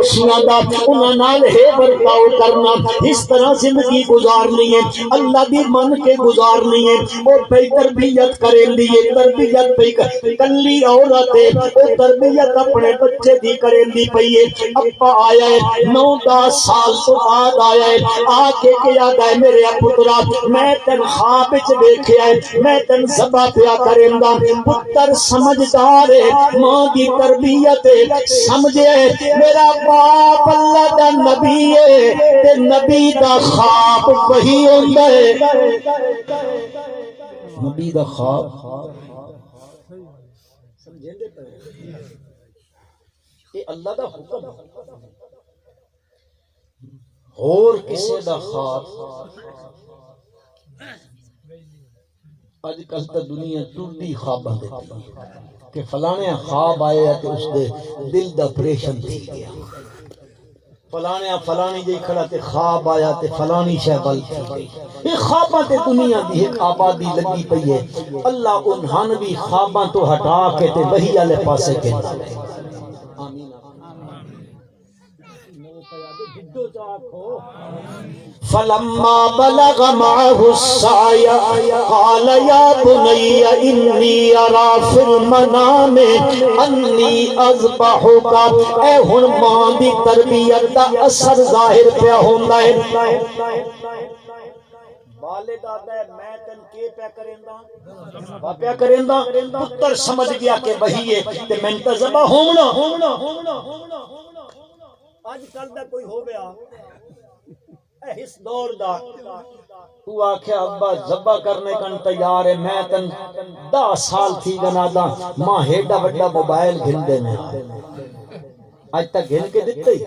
پڑوسیاں دا انہاں نال ہے برتاؤ کرنا، اس طرح زندگی گزارنی ہے، اللہ دی من کے گزارنی ہے۔ او پہ تربیت کریں دی ہے، تربیت پہ کلی عورت ہے او تربیت اپنے بچے دی کریں دی پئی ہے۔ ابا آیا ہے 9-10 سال تو بعد آیا ہے، آ کے کیا ہے میرے پترا میں تن خواب وچ دیکھیا ہے میں تن ذبح پیا کریندا، پتر سمجھدار ہے، ماں دی تربیت سمجھے، میرا باپ اللہ دا نبی ہے تے نبی دا خواب وہی ہوندا ہے، نبی دا خواب سمجھیندے پے یہ اللہ دا حکم اور کسی دا خواب آج کل تا دنیا ٹوٹی خواب دیتی کہ فلانے خواب آئے کہ اس دے دل دا پریشن تھی گیا، فلانے فلانی جی کھڑا تے خواب آیا تے فلانی شہبل تھی گئی۔ یہ خواباں تے دنیا دی ایک آبادی لگی پئی ہے، اللہ انہاں بھی خواباں تو ہٹا کے تے وہی والے پاسے کے فلما بلغ معه السعي قال يا بني إني أرى في المنام أني أذبحك۔ اے ہن ماں دی تربیت دا اثر ظاہر پیا ہوندا ہے، والد آتا ہے میں تن کے پیا کریندا پیا کریندا، پتر سمجھ گیا کہ وہی ہے تے میں تے ذبح ہونا۔ اج کل دا کوئی ہو گیا اس دور دا تو آکھیا ابا ذبح کرنے کن تیار ہے، میں تن 10 سال تھی گنا دا ماں ہیڈا وڈا موبائل گھن دے میں اج تک گھن کے دتے ہی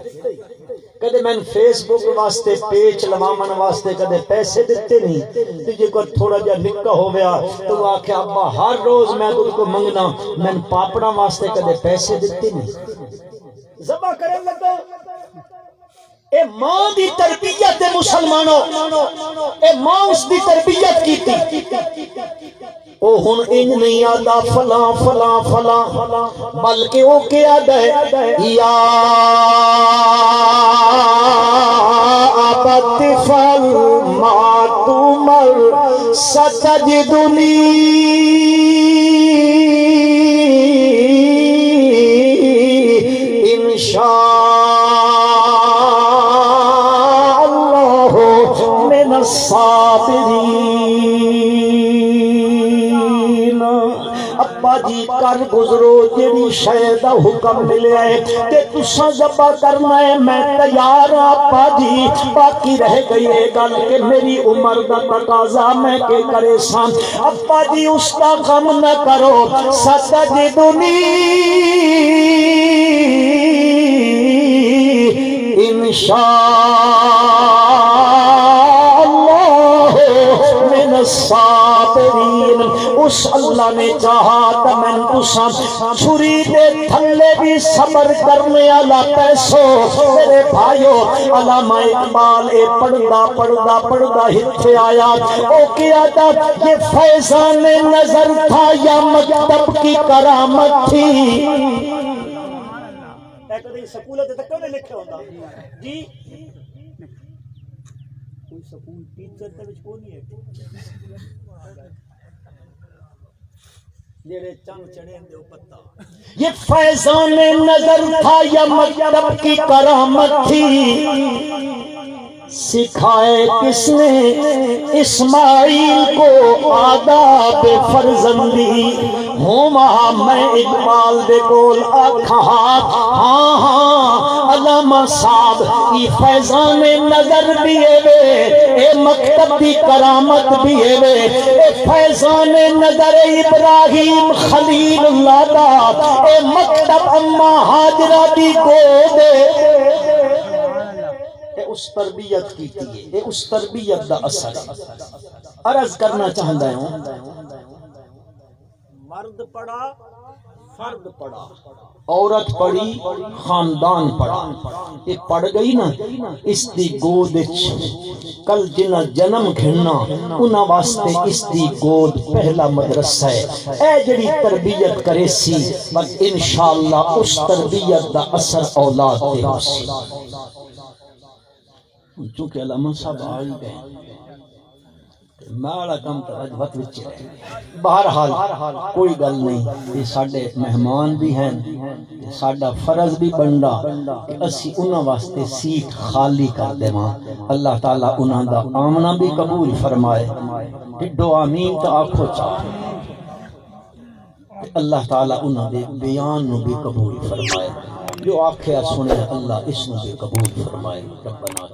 کدے میں فیس بک واسطے پیج لوامن واسطے کدے پیسے دیتے نہیں، تجھے کو تھوڑا جا نکا ہو گیا تو آکھیا ابا ہر روز میں تجھ کو منگنا، میں پاپڑا واسطے کدے پیسے دیتے نہیں، ذبح کریں لگا۔ اے ماں دی تربیت دے مسلمانوں، اے ماں اس دی تربیت کی تھی، او ہن انج نہیں آدھا فلاں فلاں فلاں، بلکہ او کیا دے یا ابت فعل ما تؤمر ستجدنی انشاء صابرین۔ ابا جی کر گزرو جیڑی شے دا حکم ملیا ہے تے تساں ذبح کرنا ہے میں تیار ہاں ابا جی، باقی رہ گئی ہے گل کہ میری عمر دا تقاضا میں کے کرے ساں۔ ابا جی اس کا غم نہ کرو، ستجدنی انشاء صابرین۔ اس اللہ نے چاہا تو میں تساں چھری دے تھلے بھی صبر کرنے والا پیسو میرے بھائیو۔ علامہ اقبال اے پڑھدا پڑھدا پڑھدا ہتھے آیا، او کیا تھا یہ فیضان نظر تھا یا مکتب کی کرامت تھی۔ اے کدی سکول تے تک نے لکھیا ہوندا جی کوئی سکول ٹیچر تے وچ کوئی نہیں ہے جڑے چند چڑھے دے پتا۔ یہ فیضان نظر تھا یا مکتب کی کرامت تھی، سکھائے کس نے اسماعیل کو آداب فرزندی۔ ہوں وہاں میں اقبال دے کول آکھا ہاں ہاں علامہ صاحب کی فیضان نظر بھی ہے اے مکتب دی کرامت بھی ہے، اے فیضان نظر ابراہیم خلیل اللہ دا، اے مکتب اما ہاجرہ دی گود اس تربیت کی تھی، یہ اس تربیت دا اثر عرض کرنا چاہتا ہوں۔ مرد پڑا عورت پڑھی خاندان پڑھا، یہ پڑھ گئی نا اس دی گود وچ کل جنہ جنم گھننا انہاں واسطے اس دی گود پہلا مدرسہ ہے۔ اے جڑی تربیت کرے سی بس انشاءاللہ اس تربیت دا اثر اولاد تے ہو سی۔ چونکہ علامہ صاحب آ ہی گئے ماڑا کم توجہ وچ رہے، بہرحال کوئی گل نہیں، یہ ساڈے مہمان بھی ہیں، ساڈا فرض بھی بندا کہ اسی انہاں واسطے سیٹ خالی کر دیواں۔ اللہ تعالیٰ انہاں دا آمنا بھی قبول فرمائے، ڈڈو آمین تو آکھو چاہ، اللہ تعالیٰ انہاں دے بیان نو بھی قبول فرمائے، جو آکھیا سنے اللہ اس نو بھی قبول فرمائے۔ ربنا